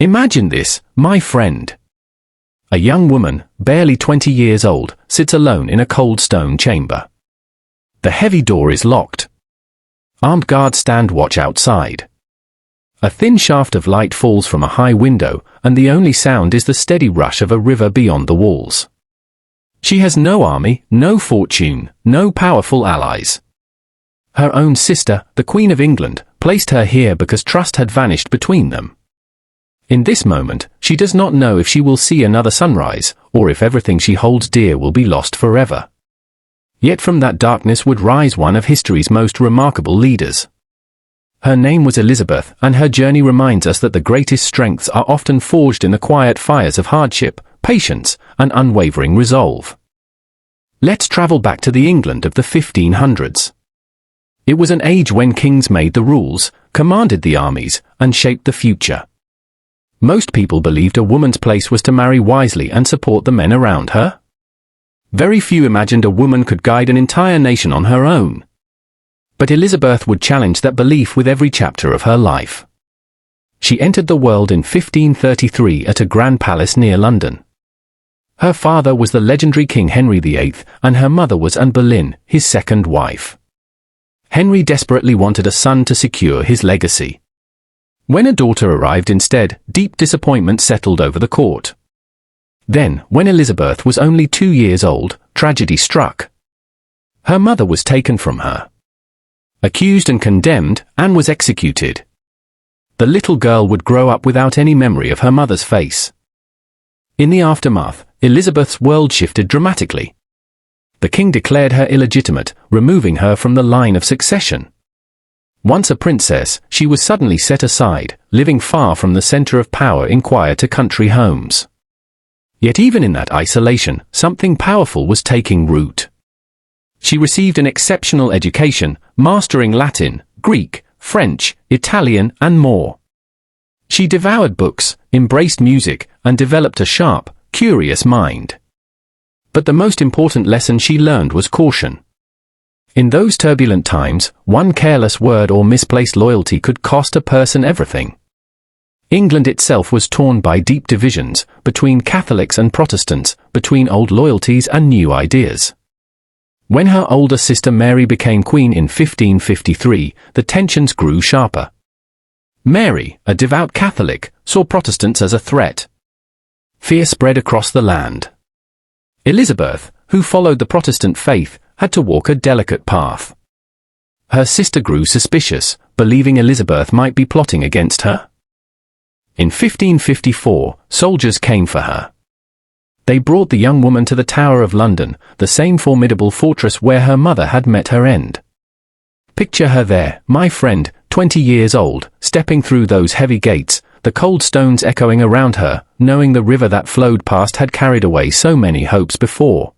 Imagine this, my friend. A young woman, barely 20 years old, sits alone in a cold stone chamber. The heavy door is locked. Armed guards stand watch outside. A thin shaft of light falls from a high window, and the only sound is the steady rush of a river beyond the walls. She has no army, no fortune, no powerful allies. Her own sister, the Queen of England, placed her here because trust had vanished between them. In this moment, she does not know if she will see another sunrise, or if everything she holds dear will be lost forever. Yet from that darkness would rise one of history's most remarkable leaders. Her name was Elizabeth, and her journey reminds us that the greatest strengths are often forged in the quiet fires of hardship, patience, and unwavering resolve. Let's travel back to the England of the 1500s. It was an age when kings made the rules, commanded the armies, and shaped the future. Most people believed a woman's place was to marry wisely and support the men around her. Very few imagined a woman could guide an entire nation on her own. But Elizabeth would challenge that belief with every chapter of her life. She entered the world in 1533 at a grand palace near London. Her father was the legendary King Henry VIII, and her mother was Anne Boleyn, his second wife. Henry desperately wanted a son to secure his legacy. When a daughter arrived instead, deep disappointment settled over the court. Then, when Elizabeth was only 2 years old, tragedy struck. Her mother was taken from her. Accused and condemned, Anne was executed. The little girl would grow up without any memory of her mother's face. In the aftermath, Elizabeth's world shifted dramatically. The king declared her illegitimate, removing her from the line of succession. Once a princess, she was suddenly set aside, living far from the center of power in quieter country homes. Yet even in that isolation, something powerful was taking root. She received an exceptional education, mastering Latin, Greek, French, Italian, and more. She devoured books, embraced music, and developed a sharp, curious mind. But the most important lesson she learned was caution. In those turbulent times, one careless word or misplaced loyalty could cost a person everything. England itself was torn by deep divisions, between Catholics and Protestants, between old loyalties and new ideas. When her older sister Mary became queen in 1553, the tensions grew sharper. Mary, a devout Catholic, saw Protestants as a threat. Fear spread across the land. Elizabeth, who followed the Protestant faith, had to walk a delicate path. Her sister grew suspicious, believing Elizabeth might be plotting against her. In 1554, soldiers came for her. They brought the young woman to the Tower of London, the same formidable fortress where her mother had met her end. Picture her there, my friend, 20 years old, stepping through those heavy gates, the cold stones echoing around her, knowing the river that flowed past had carried away so many hopes before.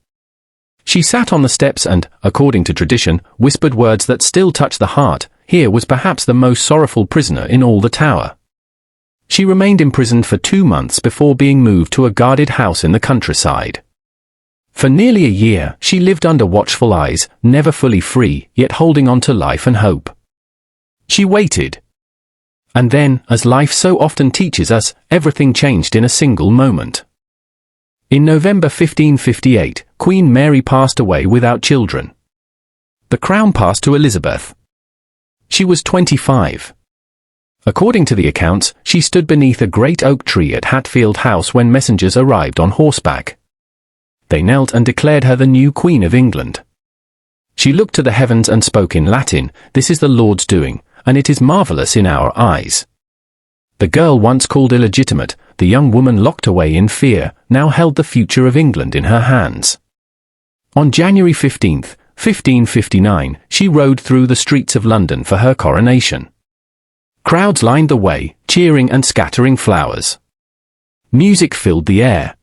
She sat on the steps and, according to tradition, whispered words that still touch the heart. Here was perhaps the most sorrowful prisoner in all the tower. She remained imprisoned for 2 months before being moved to a guarded house in the countryside. For nearly a year, she lived under watchful eyes, never fully free, yet holding on to life and hope. She waited. And then, as life so often teaches us, everything changed in a single moment. In November 1558, Queen Mary passed away without children. The crown passed to Elizabeth. She was 25. According to the accounts, she stood beneath a great oak tree at Hatfield House when messengers arrived on horseback. They knelt and declared her the new Queen of England. She looked to the heavens and spoke in Latin, "This is the Lord's doing, and it is marvelous in our eyes." The girl once called illegitimate, the young woman locked away in fear, now held the future of England in her hands. On January 15, 1559, she rode through the streets of London for her coronation. Crowds lined the way, cheering and scattering flowers. Music filled the air.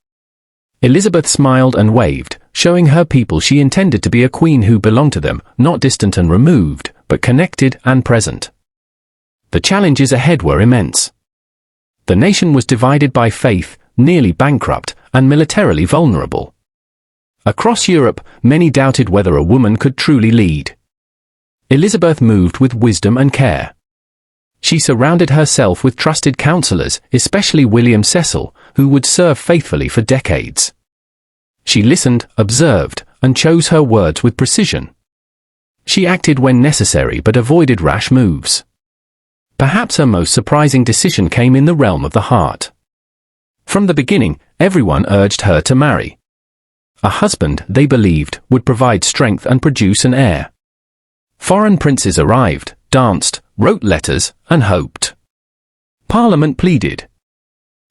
Elizabeth smiled and waved, showing her people she intended to be a queen who belonged to them, not distant and removed, but connected and present. The challenges ahead were immense. The nation was divided by faith, nearly bankrupt, and militarily vulnerable. Across Europe, many doubted whether a woman could truly lead. Elizabeth moved with wisdom and care. She surrounded herself with trusted counselors, especially William Cecil, who would serve faithfully for decades. She listened, observed, and chose her words with precision. She acted when necessary but avoided rash moves. Perhaps her most surprising decision came in the realm of the heart. From the beginning, everyone urged her to marry. A husband, they believed, would provide strength and produce an heir. Foreign princes arrived, danced, wrote letters, and hoped. Parliament pleaded.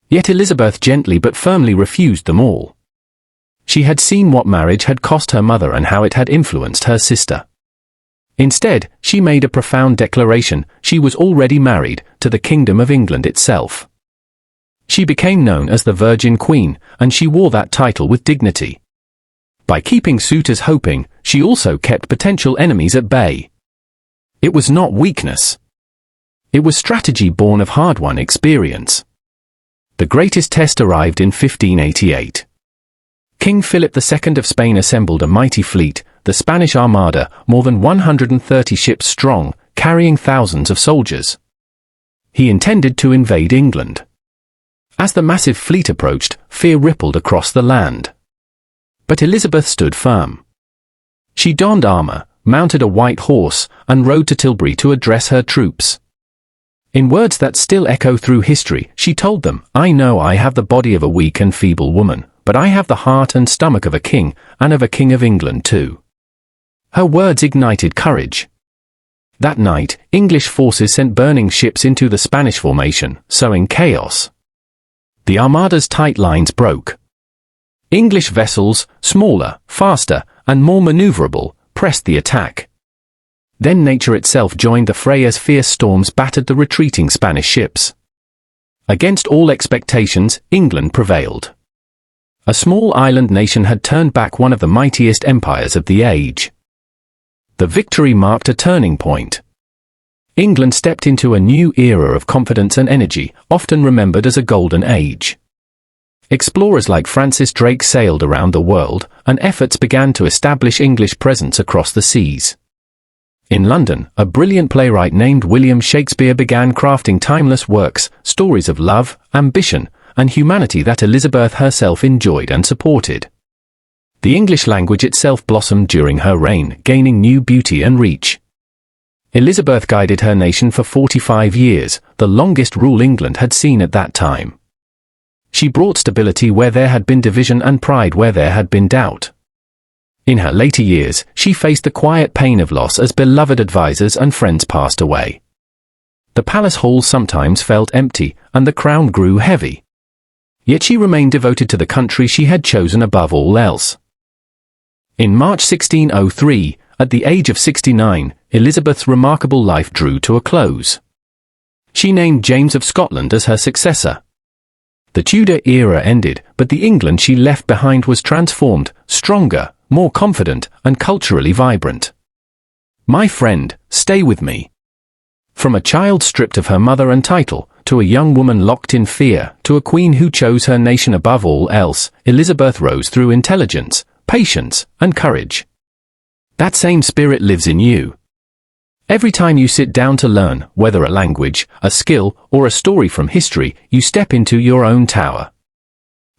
Yet Elizabeth gently but firmly refused them all. She had seen what marriage had cost her mother and how it had influenced her sister. Instead, she made a profound declaration: she was already married to the Kingdom of England itself. She became known as the Virgin Queen, and she wore that title with dignity. By keeping suitors hoping, she also kept potential enemies at bay. It was not weakness. It was strategy born of hard-won experience. The greatest test arrived in 1588. King Philip II of Spain assembled a mighty fleet, the Spanish Armada, more than 130 ships strong, carrying thousands of soldiers. He intended to invade England. As the massive fleet approached, fear rippled across the land. But Elizabeth stood firm. She donned armor, mounted a white horse, and rode to Tilbury to address her troops. In words that still echo through history, she told them, "I know I have the body of a weak and feeble woman, but I have the heart and stomach of a king, and of a king of England too." Her words ignited courage. That night, English forces sent burning ships into the Spanish formation, sowing chaos. The Armada's tight lines broke. English vessels, smaller, faster, and more maneuverable, pressed the attack. Then nature itself joined the fray as fierce storms battered the retreating Spanish ships. Against all expectations, England prevailed. A small island nation had turned back one of the mightiest empires of the age. The victory marked a turning point. England stepped into a new era of confidence and energy, often remembered as a golden age. Explorers like Francis Drake sailed around the world, and efforts began to establish English presence across the seas. In London, a brilliant playwright named William Shakespeare began crafting timeless works, stories of love, ambition, and humanity that Elizabeth herself enjoyed and supported. The English language itself blossomed during her reign, gaining new beauty and reach. Elizabeth guided her nation for 45 years, the longest rule England had seen at that time. She brought stability where there had been division and pride where there had been doubt. In her later years, she faced the quiet pain of loss as beloved advisors and friends passed away. The palace halls sometimes felt empty, and the crown grew heavy. Yet she remained devoted to the country she had chosen above all else. In March 1603, at the age of 69, Elizabeth's remarkable life drew to a close. She named James of Scotland as her successor. The Tudor era ended, but the England she left behind was transformed, stronger, more confident, and culturally vibrant. My friend, stay with me. From a child stripped of her mother and title, to a young woman locked in fear, to a queen who chose her nation above all else, Elizabeth rose through intelligence, patience, and courage. That same spirit lives in you. Every time you sit down to learn, whether a language, a skill, or a story from history, you step into your own tower.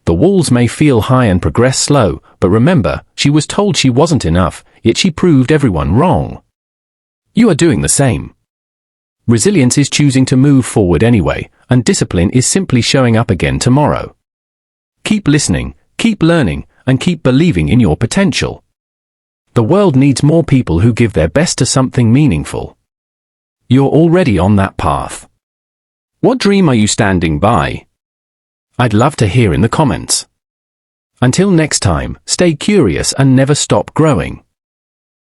The walls may feel high and progress slow, but remember, she was told she wasn't enough, yet she proved everyone wrong. You are doing the same. Resilience is choosing to move forward anyway, and discipline is simply showing up again tomorrow. Keep listening, keep learning, and keep believing in your potential. The world needs more people who give their best to something meaningful. You're already on that path. What dream are you standing by? I'd love to hear in the comments. Until next time, stay curious and never stop growing.